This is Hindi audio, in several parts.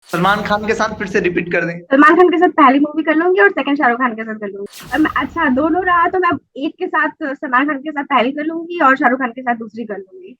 सलमान खान के साथ फिर से रिपीट कर दें। सलमान खान के साथ पहली मूवी कर लूंगी और सेकंड शाहरुख खान के साथ कर लूंगी। अच्छा, दोनों रहा तो मैं एक के साथ सलमान खान के साथ पहली कर लूंगी और शाहरुख खान के साथ दूसरी कर लूंगी।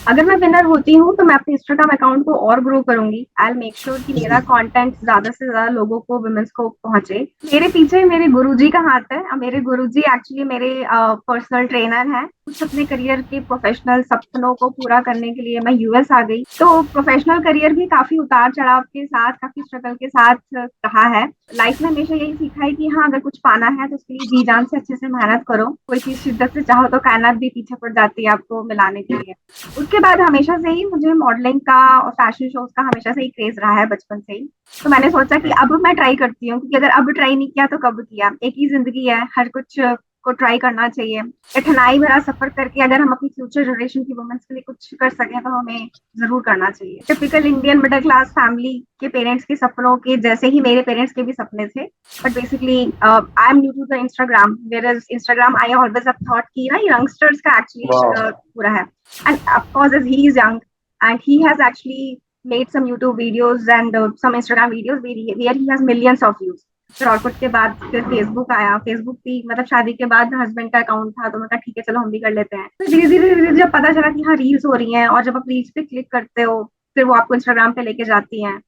अगर मैं विनर होती हूँ तो मैं अपने इंस्टाग्राम अकाउंट को और ग्रो करूंगी। आई विल मेक श्योर कि मेरा कंटेंट ज्यादा से ज्यादा लोगों को, वुमेन्स को पहुंचे। मेरे पीछे मेरे गुरुजी का हाथ है। मेरे गुरुजी एक्चुअली मेरे पर्सनल ट्रेनर हैं। कुछ अपने करियर के प्रोफेशनल सपनों को पूरा करने के लिए मैं यूएस आ गई। तो प्रोफेशनल करियर भी काफी उतार चढ़ाव के साथ, काफी स्ट्रगल के साथ रहा है। लाइफ में हमेशा यही सीखा है कि हाँ, अगर कुछ पाना है तो उसके लिए जी जान से अच्छे से मेहनत करो। कोई चीज शिद्दत से चाहो तो कायनात भी पीछे पड़ जाती है आपको मिलाने के लिए। उसके बाद हमेशा से ही मुझे मॉडलिंग का और फैशन शोज का हमेशा से ही क्रेज रहा है, बचपन से ही। तो मैंने सोचा कि अब मैं ट्राई करती हूँ, क्योंकि अगर अब ट्राई नहीं किया तो कब किया। एक ही जिंदगी है, हर कुछ को ट्राई करना चाहिए। कठिनाई भरा सफर करके अगर हम अपनी फ्यूचर जनरेशन की वुमेन्स के लिए कुछ कर सकें तो हमें जरूर करना चाहिए। Typical Indian middle class family के पेरेंट्स के सपनों के जैसे ही मेरे पेरेंट्स के भी सपने थे। But basically I am new to the Instagram, where is Instagram I always have thought कि ना यंगस्टर्स का एक्चुअली वाह। पूरा है। And of course, as he is young, and he has actually made some YouTube videos and some Instagram videos where he has millions of views. फिर ऑर्कुट के बाद फिर फेसबुक आया। फेसबुक भी मतलब शादी के बाद हस्बैंड का अकाउंट था, तो मैं कहा ठीक है चलो हम भी कर लेते हैं। फिर धीरे धीरे जब पता चला कि हाँ रील्स हो रही हैं, और जब आप रील्स पे क्लिक करते हो फिर वो आपको इंस्टाग्राम पे लेके जाती हैं,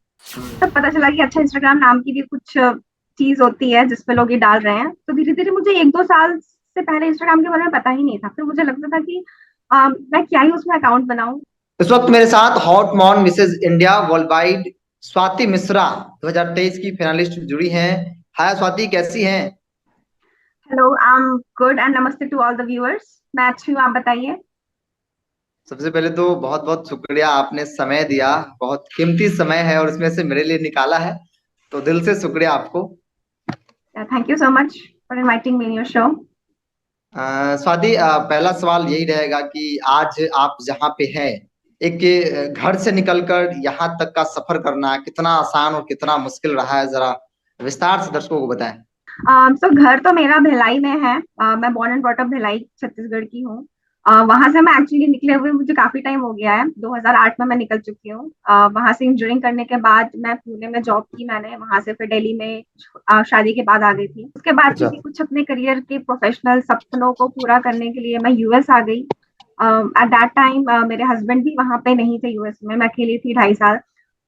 तब पता चला कि अच्छा, इंस्टाग्राम नाम की भी कुछ चीज होती है जिसपे लोग ये डाल रहे हैं। तो धीरे धीरे मुझे 1-2 साल से पहले इंस्टाग्राम के बारे में पता ही नहीं था। फिर मुझे लगता था कि मैं क्या ही उसमें अकाउंट बनाऊं। इस वक्त मेरे साथ Haut Monde Mrs India worldwide Swati Mishra 2023 की फाइनलिस्ट जुड़ी हैं। हाय स्वाति, कैसी हैं? Hello, I am good and namaste to all the viewers. मैं अच्छी हूँ, आप बताइए। सबसे पहले तो बहुत बहुत शुक्रिया, आपने समय दिया। बहुत कीमती समय है और उसमें से मेरे लिए निकाला है, तो दिल से शुक्रिया आपको। Thank you so much for inviting me in your show. Swati, पहला सवाल यही रहेगा कि आज आप जहाँ पे हैं, एक घर से निकलकर यहाँ तक का सफर करना कितना आसान और कितना मुश्किल रहा है, जरा विस्तार से दर्शकों को बताएं। तो घर तो मेरा भिलाई में है। मैं born and brought up Bhilai Chhattisgarh की हूँ। वहां से मैं एक्चुअली निकले हुए मुझे काफी टाइम हो गया है। 2008 में मैं निकल चुकी हूँ। वहां से इंजीनियरिंग करने के बाद मैं पुणे में जॉब की। मैंने वहां से फिर दिल्ली में शादी के बाद आ गई थी। उसके बाद अच्छा। क्योंकि कुछ अपने करियर के प्रोफेशनल सपनों को पूरा करने के लिए मैं यूएस आ गई। एट दैट टाइम मेरे हस्बैंड भी वहां पे नहीं थे यूएस में, मैं अकेली थी 2.5 साल।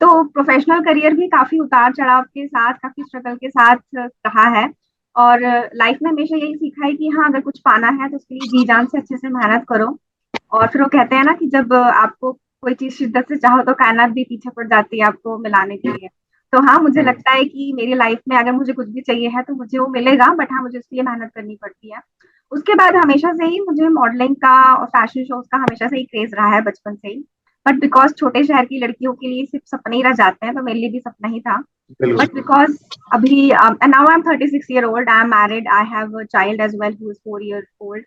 तो प्रोफेशनल करियर भी काफी उतार चढ़ाव के साथ, काफी स्ट्रगल के साथ रहा है। और लाइफ में हमेशा यही सीखा है कि हाँ, अगर कुछ पाना है तो उसके लिए जी जान से अच्छे से मेहनत करो। और फिर वो कहते हैं ना कि जब आपको कोई चीज शिद्दत से चाहो तो कायनात भी पीछे पड़ जाती है आपको मिलाने के लिए। तो हाँ, मुझे हम्म। लगता है कि मेरी लाइफ में अगर मुझे कुछ भी चाहिए है तो मुझे वो मिलेगा, बट हाँ, मुझे उसके लिए मेहनत करनी पड़ती है। उसके बाद हमेशा से ही मुझे मॉडलिंग का और फैशन शोज का हमेशा से ही क्रेज रहा है, बचपन से ही। बट बिकॉज छोटे शहर की लड़कियों के लिए सिर्फ सपने ही रह जाते हैं, तो मेरे लिए भी सपना ही था। बट बिल्कुल। बिकॉज अभी now I am 36 year old, I am married, I have a child as well who is 4 year old.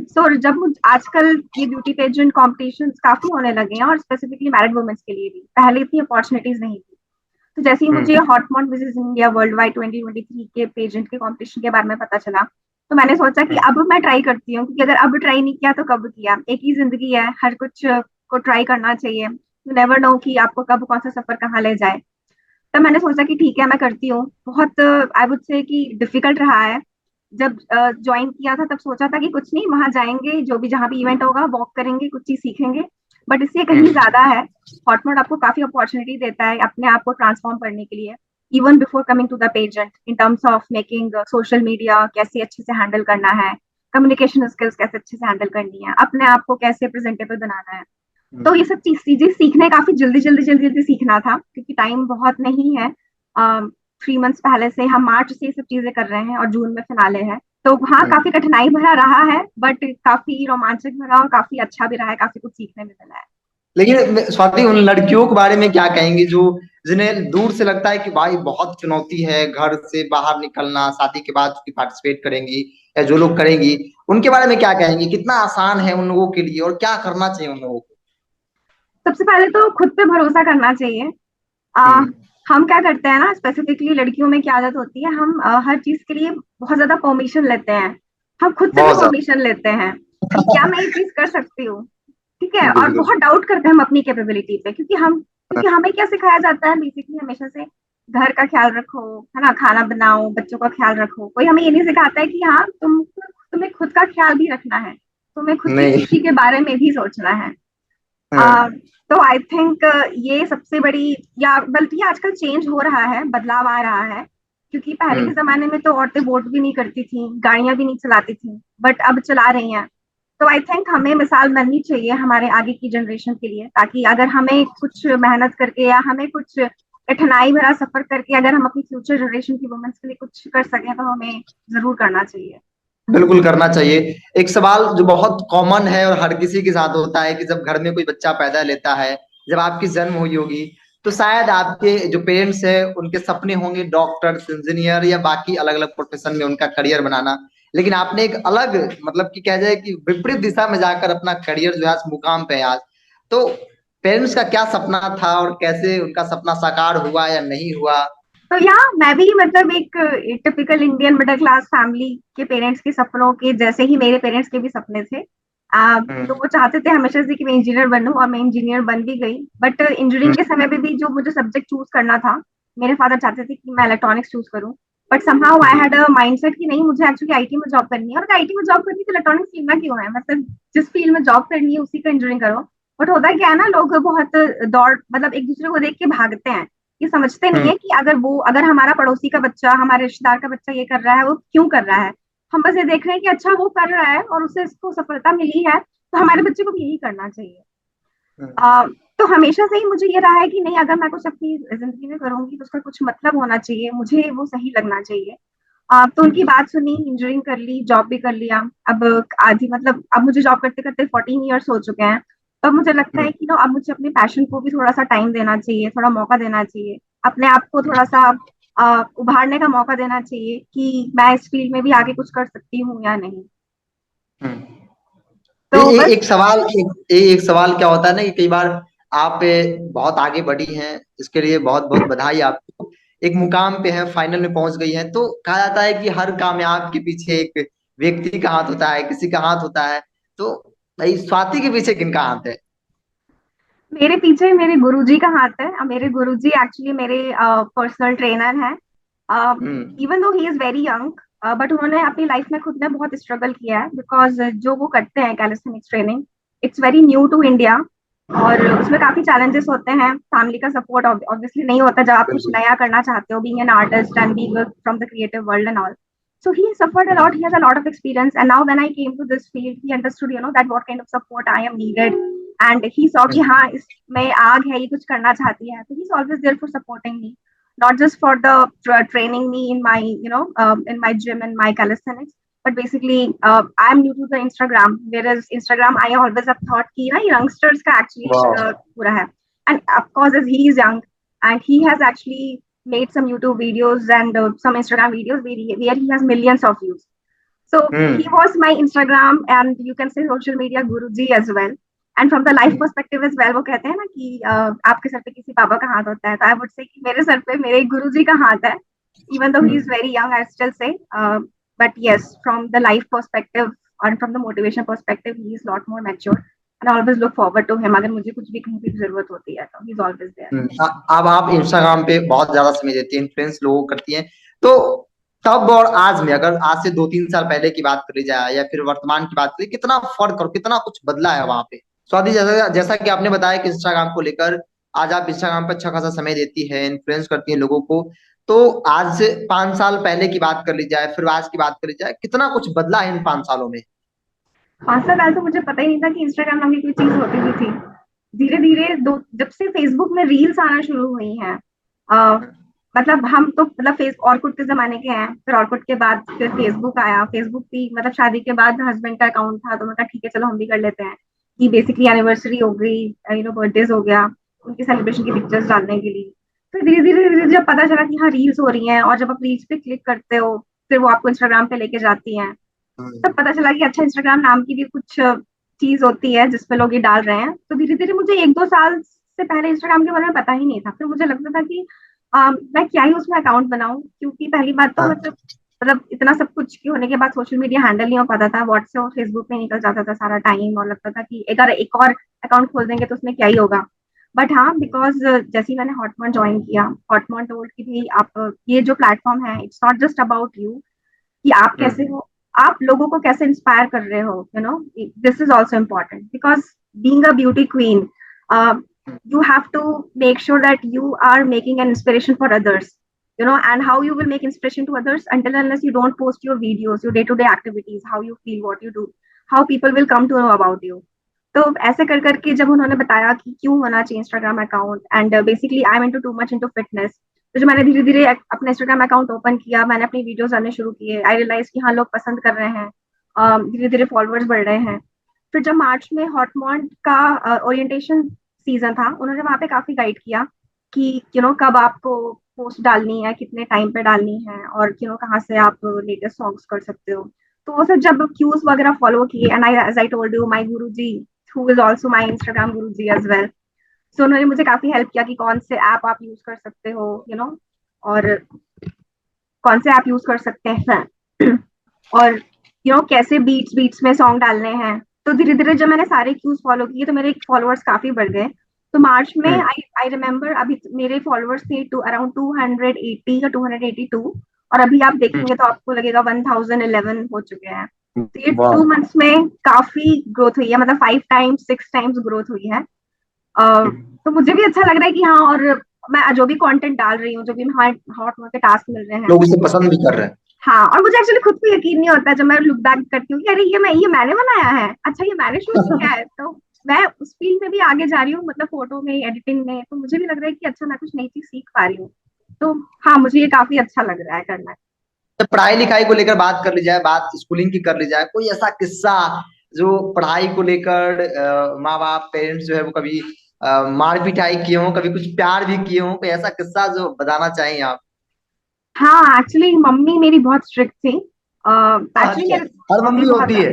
So जब आजकल ये ब्यूटी पेजेंट कॉम्पिटिशन काफी होने लगे हैं, और स्पेसिफिकली मैरिड वुमेन्स के लिए भी पहले इतनी अपॉर्चुनिटीज नहीं थी। तो जैसे ही मुझे हम्म। हॉटमॉट मिसेस इंडिया वर्ल्ड वाइड 2023 के पेजेंट के कॉम्पिटिशन के बारे में पता चला, तो मैंने सोचा कि हम्म। अब मैं ट्राई करती हूँ, क्योंकि अगर अब ट्राई नहीं किया तो कब किया। एक ही जिंदगी है, हर कुछ को ट्राई करना चाहिए। यू नेवर नो कि आपको कब कौन सा सफर कहाँ ले जाए। तब मैंने सोचा कि ठीक है मैं करती हूँ। बहुत आई वुड से कि डिफिकल्ट रहा है। जब ज्वाइन किया था तब सोचा था कि कुछ नहीं, वहां जाएंगे, जो भी जहां भी इवेंट होगा वॉक करेंगे, कुछ चीज सीखेंगे। बट इससे कहीं हम्म। ज्यादा है। हॉटमोड आपको काफी अपॉर्चुनिटी देता है अपने आप को ट्रांसफॉर्म करने के लिए। Even before coming to the pageant, in terms of making social media कैसे अच्छे से हैंडल करना है, कम्युनिकेशन स्किल्स कैसे अच्छे से हैंडल करनी है, अपने आप को कैसे प्रेजेंटेबल बनाना है। तो ये सब चीजें सीखने काफी जल्दी जल्दी सीखना था, क्योंकि टाइम बहुत नहीं है। 3 मंथ्स पहले से हम मार्च से ये सब चीजें कर रहे हैं और जून में फिनाले है। तो हाँ, हम्म। काफी कठिनाई भरा रहा है, बट काफी रोमांचक भरा और काफी अच्छा भी रहा है, काफी कुछ सीखने में मिला है। लेकिन स्वाति, उन लड़कियों के बारे में क्या कहेंगी जो जिन्हें दूर से लगता है कि भाई बहुत चुनौती है घर से बाहर निकलना, शादी के बाद की पार्टिसिपेट करेंगी या जो लोग करेंगी, उनके बारे में क्या कहेंगी? कितना आसान है उन लोगों के लिए और क्या करना चाहिए उन लोगों को? सबसे पहले तो खुद पे भरोसा करना चाहिए। आ, हम्म। हम क्या करते हैं ना, स्पेसिफिकली लड़कियों में क्या आदत होती है, हम हर चीज के लिए बहुत ज्यादा परमिशन लेते हैं। हम खुद से भी बहुत ज्यादा। परमिशन लेते हैं कि क्या मैं ये चीज कर सकती हूँ। ठीक है, और बिल्कुल। बहुत डाउट करते हैं हम अपनी कैपेबिलिटी पे, क्योंकि हम क्योंकि हमें क्या सिखाया जाता है बेसिकली हमेशा से, घर का ख्याल रखो, है ना, खाना बनाओ, बच्चों का ख्याल रखो। कोई हमें ये नहीं सिखाता है कि हाँ तुम्हें खुद का ख्याल भी रखना है, तुम्हें खुद की नहीं। खुशी के बारे में भी सोचना है। हाँ। तो आई थिंक ये सबसे बड़ी, या बल्कि आजकल चेंज हो रहा है, बदलाव आ रहा है। क्योंकि पहले के हम्म। जमाने में तो औरतें वोट भी नहीं करती थी, गाड़ियां भी नहीं चलाती थी, बट अब चला रही हैं। तो आई थिंक हमें मिसाल बननी चाहिए हमारे आगे की जनरेशन के लिए, ताकि अगर हमें कुछ मेहनत करके या हमें कुछ कठिनाई भरा सफर करके अगर हम अपनी फ्यूचर जनरेशन की वुमेन्स के लिए कुछ कर सकें तो हमें जरूर करना चाहिए। बिल्कुल करना चाहिए। एक सवाल जो बहुत कॉमन है और हर किसी के साथ होता है कि जब घर में कोई बच्चा पैदा लेता है, जब आपकी जन्म हुई होगी, तो शायद आपके जो पेरेंट्स हैं उनके सपने होंगे डॉक्टर्स, इंजीनियर या बाकी अलग अलग प्रोफेशन में उनका करियर बनाना। लेकिन आपने एक अलग, मतलब कि कह जाए कि विपरीत दिशा में जाकर अपना करियर जो है आज मुकाम पे है आज। तो पेरेंट्स का क्या सपना था और कैसे उनका सपना साकार हुआ या नहीं हुआ? तो यहाँ मैं भी मतलब एक typical Indian middle class family के पेरेंट्स के सपनों के जैसे ही मेरे पेरेंट्स के भी सपने थे। तो हम्म। वो चाहते थे हमेशा से कि मैं इंजीनियर बनूं, और मैं इंजीनियर बन भी गई। बट इंजीनियरिंग हम्म। के समय पे भी जो मुझे सब्जेक्ट चूज करना था, मेरे फादर चाहते थे कि मैं इलेक्ट्रॉनिक्स चूज करूं। But somehow I had a mindset कि नहीं, मुझे एक्चुअली आईटी में जॉब करनी है, और आईटी में जॉब करनी है तो इलेक्ट्रॉनिक्स फील्ड में क्यों है, मतलब जिस फील्ड में जॉब करनी है उसी का इंजीनियरिंग करो। बट होता क्या है ना, लोग बहुत दौड़ मतलब एक दूसरे को देख के भागते हैं। ये समझते नहीं हम्म। है कि अगर हमारा पड़ोसी का बच्चा, हमारे रिश्तेदार का बच्चा ये कर रहा है, वो क्यों कर रहा है। हम बस ये देख रहे हैं कि अच्छा वो कर रहा है और उसे इसको सफलता मिली है, तो हमारे बच्चे को भी यही करना चाहिए। हम्म। आ, तो हमेशा से ही मुझे ये रहा है कि नहीं, अगर मैं कुछ अपनी जिंदगी में करूंगी तो उसका कुछ मतलब होना चाहिए, मुझे वो सही लगना चाहिए। तो उनकी बात सुनी, इंजीनियरिंग कर ली, जॉब भी कर लिया। अब आधी मतलब अब मुझे जॉब करते करते 14 ईयर्स हो चुके हैं। तो अब मुझे लगता हम्म। है कि अब मुझे अपने पैशन को भी थोड़ा सा टाइम देना चाहिए, थोड़ा मौका देना चाहिए, अपने आप को थोड़ा सा उभारने का मौका देना चाहिए कि मैं इस फील्ड में भी आगे कुछ कर सकती हूँ या नहीं। हम्म। तो बस। एक सवाल, एक सवाल क्या होता है ना कि कई बार आप बहुत आगे बढ़ी हैं, इसके लिए बहुत बहुत बधाई आपको। एक मुकाम पे हैं, फाइनल में पहुंच गई हैं, तो कहा जाता है कि हर कामयाब के पीछे एक व्यक्ति का हाथ होता है, किसी का हाथ होता है। तो भाई स्वाति के पीछे किनका हाथ है? मेरे पीछे मेरे गुरुजी का हाथ है। मेरे गुरुजी एक्चुअली मेरे पर्सनल ट्रेनर हैं। Hmm. Even though he is very young, but उन्होंने अपनी लाइफ में खुद ने बहुत स्ट्रगल किया है, बिकॉज जो वो करते हैं calisthenics training, it's very new to India. और उसमें काफी चैलेंजेस होते हैं, फैमिली का सपोर्ट ऑब्वियसली नहीं होता जब आप कुछ बिल्कुल। नया करना चाहते हो, being an artist and being from the creative world and all. So he suffered a hmm. lot. He has a lot of experience, and now when I came to this field, he understood, that what kind of support I am needed, and he saw कि हाँ इसमें आग है, ये कुछ करना चाहती है, तो he's always there for supporting me, not just for the training me in my in my gym and my calisthenics, but basically I am new to the Instagram, whereas Instagram I always have thought कि ना youngsters का actually वाह। पूरा है, and of course as he is young and he has actually made some YouTube videos and some Instagram videos where he has millions of views. So he hmm. was my Instagram and you can say social media guruji as well. And from the life hmm. perspective as well, वो कहते हैं ना कि आपके सर पे किसी बाबा का हाथ होता है, तो I would say कि मेरे सर पे मेरे गुरुजी का हाथ है. Even though he is hmm. very young, I still say. But yes, from the life perspective and from the motivation perspective, he is a lot more mature. And I always look forward to him. अगर मुझे कुछ भी कहीं की जरूरत होती है, तो he's always there. अब आप इंस्टाग्राम पे बहुत ज्यादा समय देती हैं, इन्फ्लुएंस लोगों को करती हैं। तो तब और आज में, अगर आज से 2-3 साल पहले की बात करी जाए या फिर वर्तमान की बात करें, कितना फर्क और कितना कुछ बदला है वहां पे? स्वाति, जैसा जैसा कि आपने बताया कि इंस्टाग्राम को लेकर आज आप इंस्टाग्राम पर अच्छा खासा समय देती है, इन्फ्लुएंस करती हैं लोगों को। तो आज से 5 साल पहले की बात कर ली जाए, फिर आज की बात करी जाए, कितना कुछ बदला है इन 5 सालों में? 5 साल पहले तो मुझे पता ही नहीं था कि इंस्टाग्राम नाम की कोई चीज होती भी थी। धीरे धीरे दो जब से फेसबुक में रील्स आना शुरू हुई हैं, अ, मतलब हम तो मतलब फेस ऑर्कुट के जमाने के हैं, फिर ऑर्कुट के बाद फिर फेसबुक आया। फेसबुक भी मतलब शादी के बाद हस्बैंड का अकाउंट था, तो मैं कहा ठीक है चलो हम भी कर लेते हैं, कि बेसिकली एनिवर्सरी हो गई, बर्थडेज हो गया, उनकी सेलिब्रेशन की पिक्चर्स डालने के लिए। फिर धीरे धीरे जब पता चला कि हाँ रील्स हो रही हैं, और जब आप रील्स पे क्लिक करते हो फिर वो आपको इंस्टाग्राम पे लेके जाती हैं, तब हम्म। पता चला कि अच्छा इंस्टाग्राम नाम की भी कुछ चीज होती है जिसपे लोग ये डाल रहे हैं। तो धीरे धीरे मुझे 1-2 साल से पहले इंस्टाग्राम के बारे में पता ही नहीं था। फिर मुझे लगता था कि मैं क्या ही उसमें अकाउंट बनाऊं, क्योंकि पहली बात तो हाँ। मतलब इतना सब कुछ के होने के बाद सोशल मीडिया हैंडल नहीं हो पाता था, व्हाट्सएप और फेसबुक में निकल जाता था सारा टाइम, और लगता था कि अगर एक और अकाउंट खोल देंगे तो उसमें क्या ही होगा। बट हाँ, बिकॉज जैसे ही मैंने हॉटमॉन ज्वाइन किया, हॉटमॉन टोल्ड कि भाई आप ये जो प्लेटफॉर्म है, it's not just about you कि आप कैसे हम्म। हो, आप लोगों को कैसे इंस्पायर कर रहे हो, you know, this is also important because being a beauty queen, you have to make sure that you are making an inspiration for others, you know. And how you will make inspiration to others until unless you don't post your videos, your day to day activities, how you feel, what you do, how people will come to know about you. तो ऐसे कर करके जब उन्होंने बताया कि क्यों होना चाहिए Instagram account, and basically I am into too much into fitness, तो जो मैंने धीरे धीरे अपना इंस्टाग्राम अकाउंट ओपन किया, मैंने अपनी वीडियोस डालने शुरू किए, आई रियलाइज कि हाँ, लोग पसंद कर रहे हैं, धीरे धीरे फॉलोअर्स बढ़ रहे हैं। फिर जब मार्च में हॉटमॉन्ट का ओरिएंटेशन सीजन था, उन्होंने वहां पे काफी गाइड किया कि यू नो कब आपको पोस्ट डालनी है, कितने टाइम पे डालनी है, और यू नो कहाँ से आप लेटेस्ट सॉन्ग्स कर सकते हो। तो वो सब जब क्यूज वगैरह फॉलो किए, and I as I told you, my guru ji who is also my Instagram guru ji as well, सो उन्होंने मुझे काफी हेल्प किया कि कौन से ऐप आप यूज कर सकते हो, यू नो, और कौन से ऐप यूज कर सकते हैं और यू नो कैसे बीट्स बीट्स में सॉन्ग डालने हैं। तो धीरे धीरे जब मैंने सारे क्यूज फॉलो किए तो मेरे फॉलोअर्स काफी बढ़ गए। तो मार्च में हम्म। आई आई रिमेम्बर अभी मेरे फॉलोअर्स थे टू अराउंड 280 या 282, और अभी आप हम्म। देखेंगे तो आपको लगेगा 1011 हो चुके हैं। तो ये वाह। 2 मंथ्स में काफी ग्रोथ हुई है, मतलब 5 टाइम्स 6 टाइम्स ग्रोथ हुई है। तो मुझे भी अच्छा लग रहा है कि हाँ, और मैं जो भी कंटेंट डाल रही हूँ, जो भी हॉट हॉट के टास्क मिल रहे हैं, लोग इसे पसंद भी कर रहे हैं। हाँ, और मुझे एक्चुअली खुद को यकीन नहीं होता है जब मैं लुक बैक करती हूँ कि अरे ये मैंने बनाया है, अच्छा ये मैंने शूट किया है। तो मैं उस फील्ड में भी आगे जा रही हूँ, मतलब फोटो में, एडिटिंग में, तो मुझे भी लग रहा है कि अच्छा मैं कुछ नई चीज सीख पा रही हूँ। तो हाँ, मुझे ये काफी अच्छा लग रहा है करना। तो पढ़ाई लिखाई को लेकर बात कर ली जाए, बात स्कूलिंग की कर ली जाए, कोई ऐसा किस्सा जो पढ़ाई को लेकर माँ बाप पेरेंट्स जो है वो कभी मार पिटाई किए हो, कभी कुछ प्यार भी किए हो, कोई ऐसा किस्सा जो बताना चाहें आप? हाँ, एक्चुअली मम्मी मेरी बहुत स्ट्रिक्ट थी। एक्चुअली अच्छा। मेरे हर मम्मी मम्मी बहुत होती है।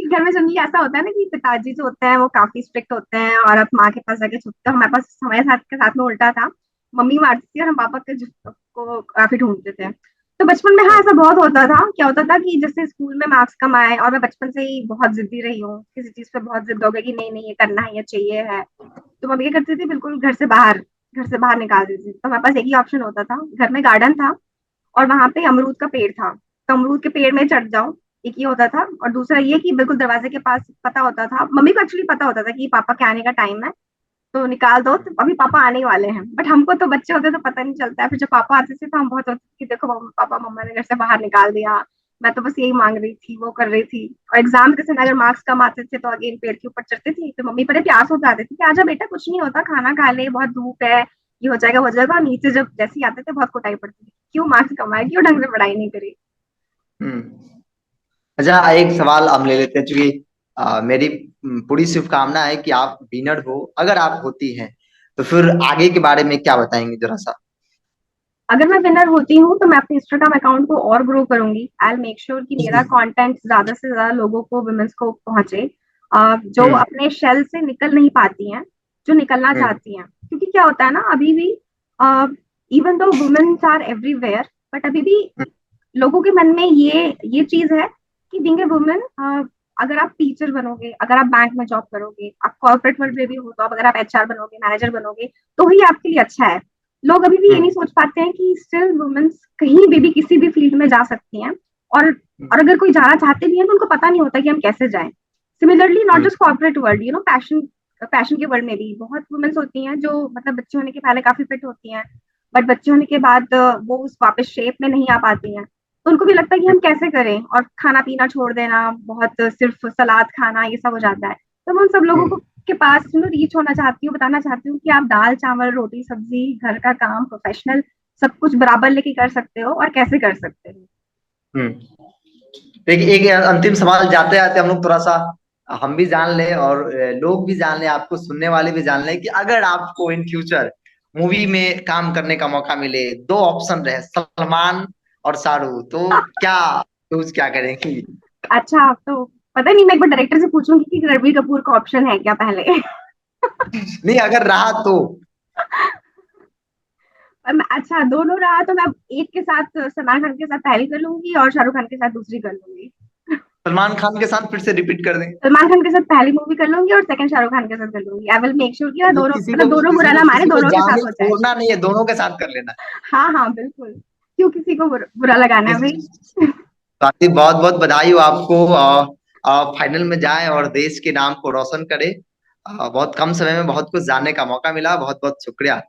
घर में जनरली ऐसा होता है ना कि पिताजी जो होते हैं वो काफी स्ट्रिक्ट होते हैं और आप माँ के पास जाके छुपते हो। हमारे पास, हमारे साथ के साथ में उल्टा था, मम्मी मारती थी और हम पापा के को काफी ढूंढते थे। तो बचपन में हाँ, हाँ। ऐसा बहुत होता था। क्या होता था कि जैसे स्कूल में मार्क्स कम आए, और मैं बचपन से ही बहुत जिद्दी रही हूँ, किसी चीज पे बहुत जिद हो गई कि नहीं नहीं ये करना है, ये चाहिए है, तो मम्मी क्या करती थी, बिल्कुल घर से बाहर निकाल देती थी। तो हमारे पास एक ही ऑप्शन होता था, घर में गार्डन था और वहां पे अमरूद का पेड़ था, तो अमरूद के पेड़ में चढ़ जाओ, एक ये होता था। और दूसरा ये कि बिल्कुल दरवाजे के पास पता होता था, मम्मी को एक्चुअली पता होता था कि पापा के आने का टाइम है, तो निकाल दो, तो अभी पापा आने वाले हैं। बट हमको तो बच्चे होते तो पता नहीं चलता है। फिर जब पापा आते थे तो हम बहुत होते कि देखो पापा मम्मा ने घर से बाहर निकाल दिया, मैं तो बस यही मांग रही थी, वो कर रही थी। और एग्जाम के समय अगर मार्क्स कम आते थे तो अगेन पेड़ के ऊपर चढ़ती थी, तो मम्मी बड़े प्यास हो जाते थे कि आजा बेटा, कुछ नहीं होता, खाना खा ले, बहुत धूप है, ये हो जाएगा हो जाएगा। और नीचे जब जैसे ही आते थे बहुत कुटाई पड़ती थी, क्यों मार्क्स कमाए, क्यों ढंग से पढ़ाई नहीं करी। हम्म। अच्छा, एक सवाल हम ले लेते हैं, क्योंकि मेरी पूरी शुभकामना है कि आप विनर हो। अगर आप होती हैं तो फिर आगे के बारे में क्या बताएंगे जरा सा? अगर मैं विनर होती हूँ तो मैं अपने इंस्टाग्राम अकाउंट को और ग्रो करूंगी। आई मेक श्योर कि मेरा कंटेंट ज्यादा से ज्यादा लोगों को, वुमेन्स को पहुंचे, जो हम्म। अपने शेल से निकल नहीं पाती हैं, जो निकलना हम्म। चाहती हैं। क्योंकि क्या होता है ना, अभी भी even though womens are everywhere, but अभी भी लोगों के मन में ये चीज है कि बीइंग ए वुमेन, अगर आप टीचर बनोगे, अगर आप बैंक में जॉब करोगे, आप कॉर्पोरेट वर्ल्ड में भी हो, तो आप अगर आप एचआर बनोगे, मैनेजर बनोगे, तो ही आपके लिए अच्छा है। लोग अभी भी ये नहीं हम्म। सोच पाते हैं कि स्टिल वुमेन्स कहीं भी किसी भी फील्ड में जा सकती हैं। और हम्म। और अगर कोई जाना चाहते भी हैं तो उनको पता नहीं होता कि हम कैसे जाएं। Similarly not hmm. Just corporate world, you know, passion passion के वर्ल्ड में भी बहुत वुमेन्स होती हैं जो मतलब बच्चे होने के पहले काफी फिट होती हैं, बट बच्चे होने के बाद वो उस वापस शेप में नहीं आ पाती हैं। तो उनको भी लगता है कि हम कैसे करें, और खाना पीना छोड़ देना, बहुत सिर्फ सलाद खाना, ये सब हो जाता है। तो मैं उन सब लोगों को हम्म। के पास रीच होना चाहती हूँ, बताना चाहती हूँ कि आप दाल चावल रोटी सब्जी, घर का काम, प्रोफेशनल, सब कुछ बराबर लेके कर सकते हो, और कैसे कर सकते हो। हम्म। देखिए, एक अंतिम सवाल जाते जाते हम लोग थोड़ा सा हम भी जान लें और लोग भी जान लें, आपको सुनने वाले भी जान लें कि अगर आपको इन फ्यूचर मूवी में काम करने का मौका मिले, दो ऑप्शन रहे, सलमान और शाहरुख, तो क्या चूज क्या करेंगी? अच्छा, तो पता नहीं, मैं एक बार डायरेक्टर से पूछूंगी कि रणबीर कपूर का ऑप्शन है क्या पहले। नहीं, अगर रहा तो। अच्छा, दोनों रहा तो मैं एक के साथ, सलमान खान के साथ पहली कर लूंगी और शाहरुख खान के साथ दूसरी कर लूंगी। सलमान खान के साथ फिर से रिपीट कर दें। सलमान खान के साथ पहली मूवी कर लूंगी और सेकंड शाहरुख खान के साथ कर लूंगी। आई विल मेक श्योर कि मतलब दोनों, किसी को मतलब दोनों बुरा किसी ना को माने, किसी को दोनों के जाने साथ हो जाए। छोड़ना नहीं है, दोनों के साथ कर लेना। हाँ हाँ बिल्कुल, क्यों किसी को बुरा लगाना है भाई। स्वाति बहुत बहुत बधाई हो आपको। फाइनल में जाए और देश के नाम को रोशन करे। बहुत कम समय में बहुत कुछ जानने का मौका मिला, बहुत बहुत शुक्रिया।